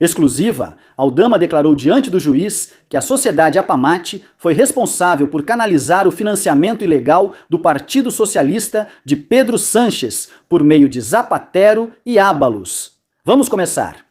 Exclusiva, Aldama declarou diante do juiz que a sociedade Apamate foi responsável por canalizar o financiamento ilegal do Partido Socialista de Pedro Sanches por meio de Zapatero e Ábalos. Vamos começar.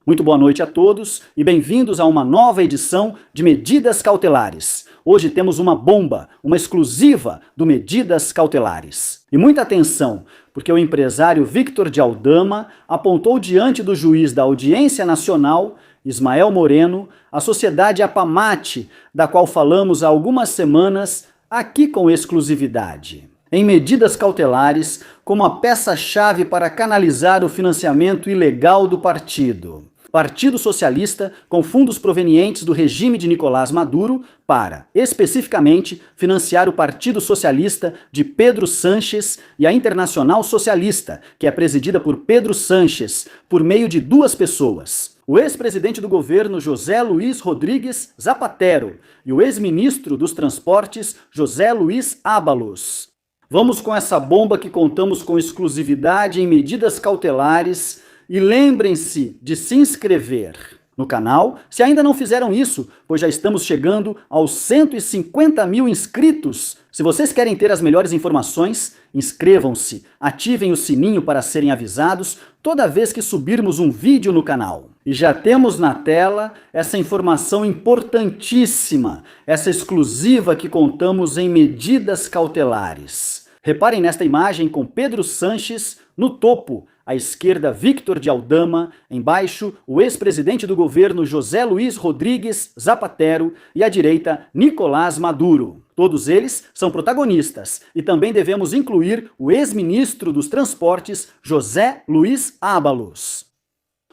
Muito boa noite a todos e bem-vindos a uma nova edição de Medidas Cautelares. Hoje temos uma bomba, uma exclusiva do Medidas Cautelares. E muita atenção, porque o empresário Victor de Aldama apontou diante do juiz da Audiência Nacional, Ismael Moreno, a sociedade Apamate, da qual falamos há algumas semanas aqui com exclusividade. Em medidas cautelares, como a peça-chave para canalizar o financiamento ilegal do partido. Partido Socialista com fundos provenientes do regime de Nicolás Maduro para, especificamente, financiar o Partido Socialista de Pedro Sanches e a Internacional Socialista, que é presidida por Pedro Sanches, por meio de duas pessoas. O ex-presidente do governo José Luiz Rodrigues Zapatero e o ex-ministro dos Transportes José Luiz Ábalos. Vamos com essa bomba que contamos com exclusividade em medidas cautelares. E lembrem-se de se inscrever no canal, se ainda não fizeram isso, pois já estamos chegando aos 150 mil inscritos. Se vocês querem ter as melhores informações, inscrevam-se, ativem o sininho para serem avisados toda vez que subirmos um vídeo no canal. E já temos na tela essa informação importantíssima, essa exclusiva que contamos em medidas cautelares. Reparem nesta imagem com Pedro Sanches no topo, à esquerda Victor de Aldama, embaixo o ex-presidente do governo José Luiz Rodrigues Zapatero e à direita Nicolás Maduro. Todos eles são protagonistas e também devemos incluir o ex-ministro dos Transportes José Luiz Ábalos.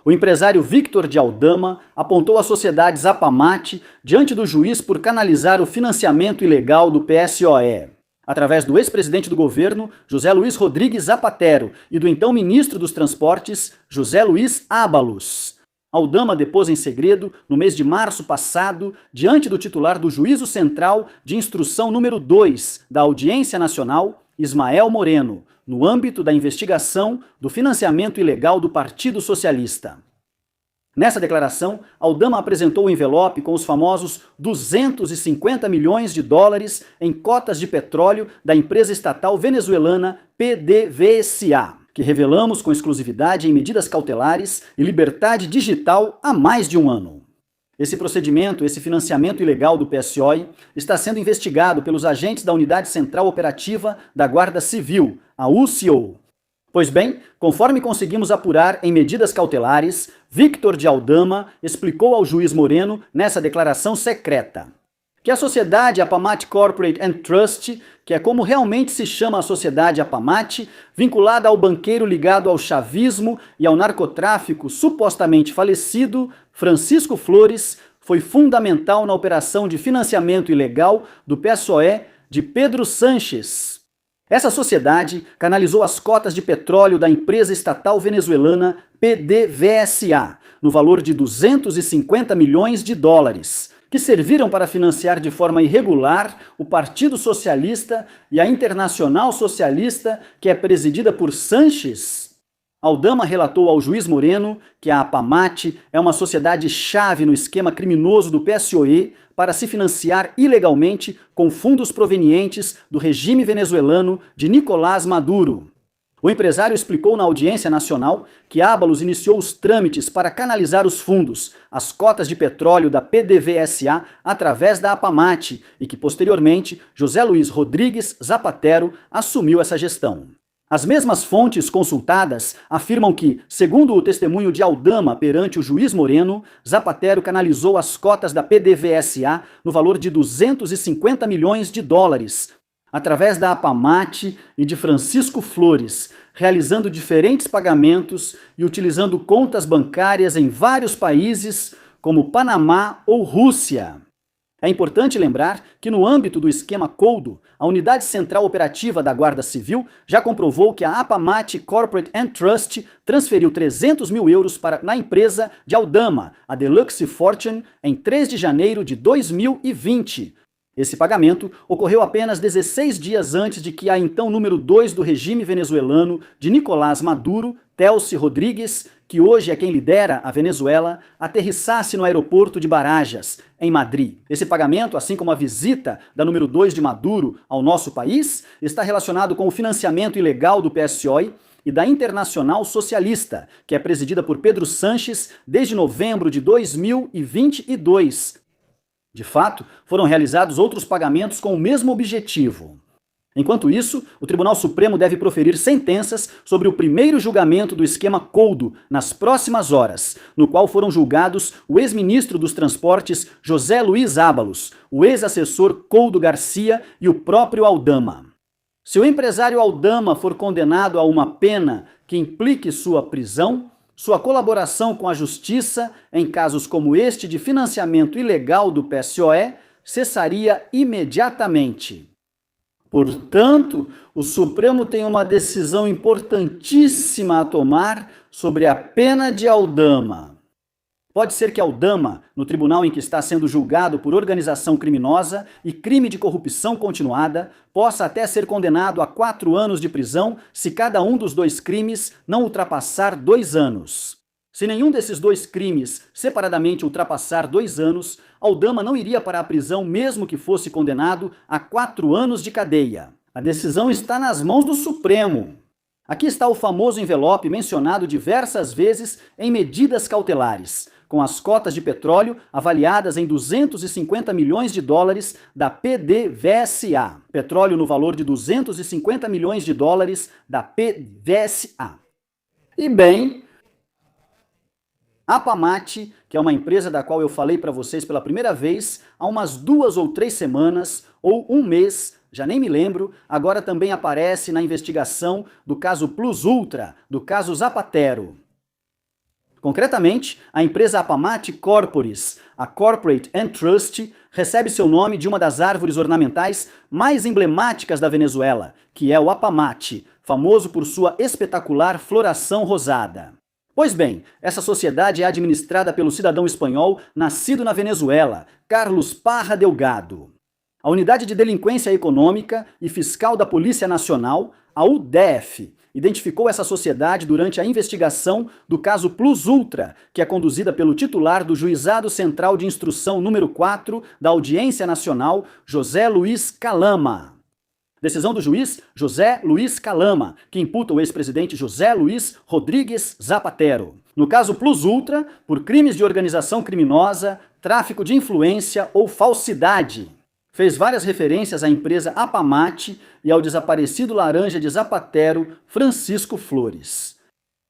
O empresário Victor de Aldama apontou as sociedades Apamate diante do juiz por canalizar o financiamento ilegal do PSOE. Através do ex-presidente do governo, José Luiz Rodrigues Zapatero, e do então ministro dos Transportes, José Luiz Ábalos. Aldama depôs em segredo, no mês de março passado, diante do titular do Juízo Central de Instrução número 2 da Audiência Nacional, Ismael Moreno, no âmbito da investigação do financiamento ilegal do Partido Socialista. Nessa declaração, Aldama apresentou o envelope com os famosos 250 milhões de dólares em cotas de petróleo da empresa estatal venezuelana PDVSA, que revelamos com exclusividade em medidas cautelares e liberdade digital há mais de um ano. Esse procedimento, esse financiamento ilegal do PSOE, está sendo investigado pelos agentes da Unidade Central Operativa da Guarda Civil, a UCO. Pois bem, conforme conseguimos apurar em medidas cautelares, Victor de Aldama explicou ao juiz Moreno, nessa declaração secreta, que a sociedade Apamate Corporate and Trust, que é como realmente se chama a sociedade Apamate, vinculada ao banqueiro ligado ao chavismo e ao narcotráfico supostamente falecido, Francisco Flores, foi fundamental na operação de financiamento ilegal do PSOE de Pedro Sanches. Essa sociedade canalizou as cotas de petróleo da empresa estatal venezuelana PDVSA, no valor de 250 milhões de dólares, que serviram para financiar de forma irregular o Partido Socialista e a Internacional Socialista, que é presidida por Sanches. Aldama relatou ao juiz Moreno que a Apamate é uma sociedade-chave no esquema criminoso do PSOE para se financiar ilegalmente com fundos provenientes do regime venezuelano de Nicolás Maduro. O empresário explicou na Audiência Nacional que Ábalos iniciou os trâmites para canalizar os fundos, as cotas de petróleo da PDVSA através da Apamate e que, posteriormente, José Luiz Rodrigues Zapatero assumiu essa gestão. As mesmas fontes consultadas afirmam que, segundo o testemunho de Aldama perante o juiz Moreno, Zapatero canalizou as cotas da PDVSA no valor de 250 milhões de dólares, através da Apamate e de Francisco Flores, realizando diferentes pagamentos e utilizando contas bancárias em vários países, como Panamá ou Rússia. É importante lembrar que no âmbito do esquema Coldo, a Unidade Central Operativa da Guarda Civil já comprovou que a Apamate Corporate and Trust transferiu 300 mil euros na empresa de Aldama, a Deluxe Fortune, em 3 de janeiro de 2020, Esse pagamento ocorreu apenas 16 dias antes de que a então número 2 do regime venezuelano de Nicolás Maduro, Delcy Rodrigues, que hoje é quem lidera a Venezuela, aterrissasse no aeroporto de Barajas, em Madrid. Esse pagamento, assim como a visita da número 2 de Maduro ao nosso país, está relacionado com o financiamento ilegal do PSOE e da Internacional Socialista, que é presidida por Pedro Sanches desde novembro de 2022. De fato, foram realizados outros pagamentos com o mesmo objetivo. Enquanto isso, o Tribunal Supremo deve proferir sentenças sobre o primeiro julgamento do esquema Coldo nas próximas horas, no qual foram julgados o ex-ministro dos Transportes José Luiz Ábalos, o ex-assessor Coldo Garcia e o próprio Aldama. Se o empresário Aldama for condenado a uma pena que implique sua prisão, sua colaboração com a justiça em casos como este de financiamento ilegal do PSOE cessaria imediatamente. Portanto, o Supremo tem uma decisão importantíssima a tomar sobre a pena de Aldama. Pode ser que Aldama, no tribunal em que está sendo julgado por organização criminosa e crime de corrupção continuada, possa até ser condenado a 4 anos de prisão se cada um dos 2 crimes não ultrapassar 2 anos. Se nenhum desses 2 crimes separadamente ultrapassar 2 anos, Aldama não iria para a prisão mesmo que fosse condenado a 4 anos de cadeia. A decisão está nas mãos do Supremo. Aqui está o famoso envelope mencionado diversas vezes em medidas cautelares, com as cotas de petróleo avaliadas em 250 milhões de dólares da PDVSA. Petróleo no valor de 250 milhões de dólares da PDVSA. E bem, a Apamate, que é uma empresa da qual eu falei para vocês pela primeira vez há umas 2 ou 3 semanas, ou 1 mês, já nem me lembro, agora também aparece na investigação do caso Plus Ultra, do caso Zapatero. Concretamente, a empresa Apamate Corporis, a Corporate and Trust, recebe seu nome de uma das árvores ornamentais mais emblemáticas da Venezuela, que é o apamate, famoso por sua espetacular floração rosada. Pois bem, essa sociedade é administrada pelo cidadão espanhol nascido na Venezuela, Carlos Parra Delgado. A Unidade de Delinquência Econômica e Fiscal da Polícia Nacional, a UDEF, identificou essa sociedade durante a investigação do caso Plus Ultra, que é conduzida pelo titular do Juizado Central de Instrução número 4 da Audiência Nacional, José Luiz Calama. Decisão do juiz José Luiz Calama, que imputa o ex-presidente José Luiz Rodrigues Zapatero. No caso Plus Ultra, por crimes de organização criminosa, tráfico de influência ou falsidade. Fez várias referências à empresa Apamate e ao desaparecido laranja de Zapatero, Francisco Flores.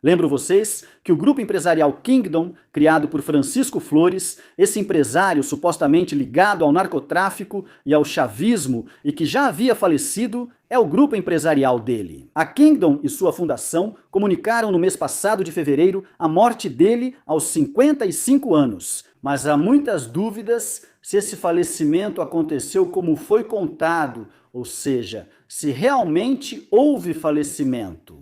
Lembro vocês que o grupo empresarial Kingdom, criado por Francisco Flores, esse empresário supostamente ligado ao narcotráfico e ao chavismo e que já havia falecido, é o grupo empresarial dele. A Kingdom e sua fundação comunicaram no mês passado de fevereiro a morte dele aos 55 anos, mas há muitas dúvidas se esse falecimento aconteceu como foi contado, ou seja, se realmente houve falecimento.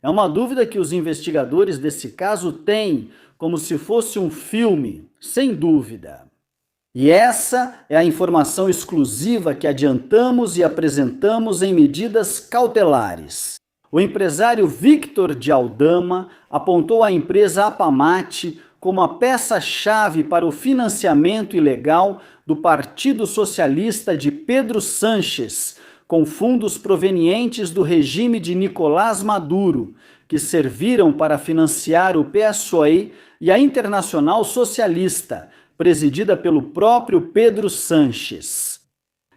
É uma dúvida que os investigadores desse caso têm, como se fosse um filme, sem dúvida. E essa é a informação exclusiva que adiantamos e apresentamos em medidas cautelares. O empresário Victor de Aldama apontou a empresa Apamate como a peça-chave para o financiamento ilegal do Partido Socialista de Pedro Sanches, com fundos provenientes do regime de Nicolás Maduro, que serviram para financiar o PSOE e a Internacional Socialista, presidida pelo próprio Pedro Sanches.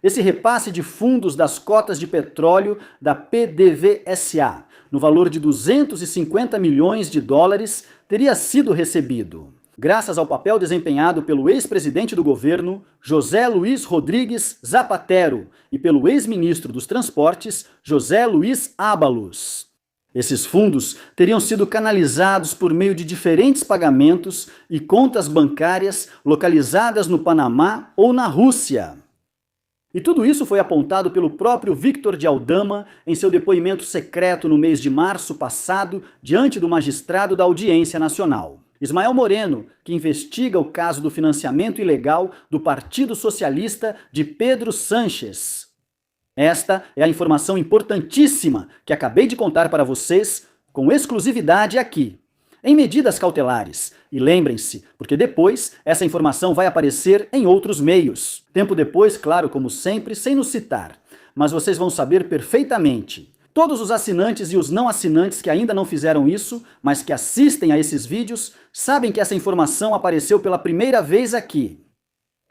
Esse repasse de fundos das cotas de petróleo da PDVSA, no valor de 250 milhões de dólares, teria sido recebido graças ao papel desempenhado pelo ex-presidente do governo, José Luiz Rodrigues Zapatero, e pelo ex-ministro dos Transportes, José Luiz Ábalos. Esses fundos teriam sido canalizados por meio de diferentes pagamentos e contas bancárias localizadas no Panamá ou na Rússia. E tudo isso foi apontado pelo próprio Victor de Aldama em seu depoimento secreto no mês de março passado diante do magistrado da Audiência Nacional. Ismael Moreno, que investiga o caso do financiamento ilegal do Partido Socialista de Pedro Sánchez. Esta é a informação importantíssima que acabei de contar para vocês com exclusividade aqui, em Medidas Cautelares. E lembrem-se, porque depois essa informação vai aparecer em outros meios. Tempo depois, claro, como sempre, sem nos citar. Mas vocês vão saber perfeitamente. Todos os assinantes e os não assinantes que ainda não fizeram isso, mas que assistem a esses vídeos, sabem que essa informação apareceu pela primeira vez aqui.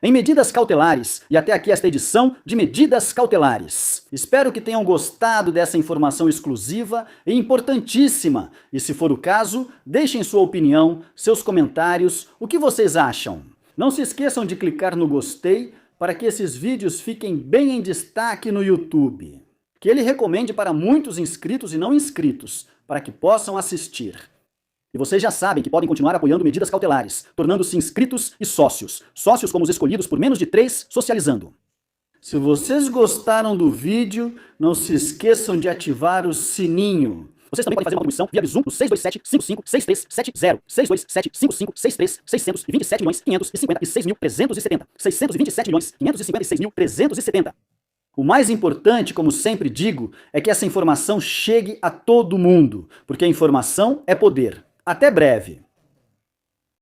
Em Medidas Cautelares, e até aqui esta edição de Medidas Cautelares. Espero que tenham gostado dessa informação exclusiva e importantíssima. E se for o caso, deixem sua opinião, seus comentários, o que vocês acham. Não se esqueçam de clicar no gostei para que esses vídeos fiquem bem em destaque no YouTube. Que ele recomende para muitos inscritos e não inscritos, para que possam assistir. E vocês já sabem que podem continuar apoiando Medidas Cautelares, tornando-se inscritos e sócios. Sócios como os escolhidos por menos de 3, socializando. Se vocês gostaram do vídeo, não se esqueçam de ativar o sininho. Vocês também podem fazer uma contribuição via Bizum no 627-556370, 627-556370, 627.556.370, O mais importante, como sempre digo, é que essa informação chegue a todo mundo, porque a informação é poder. Até breve!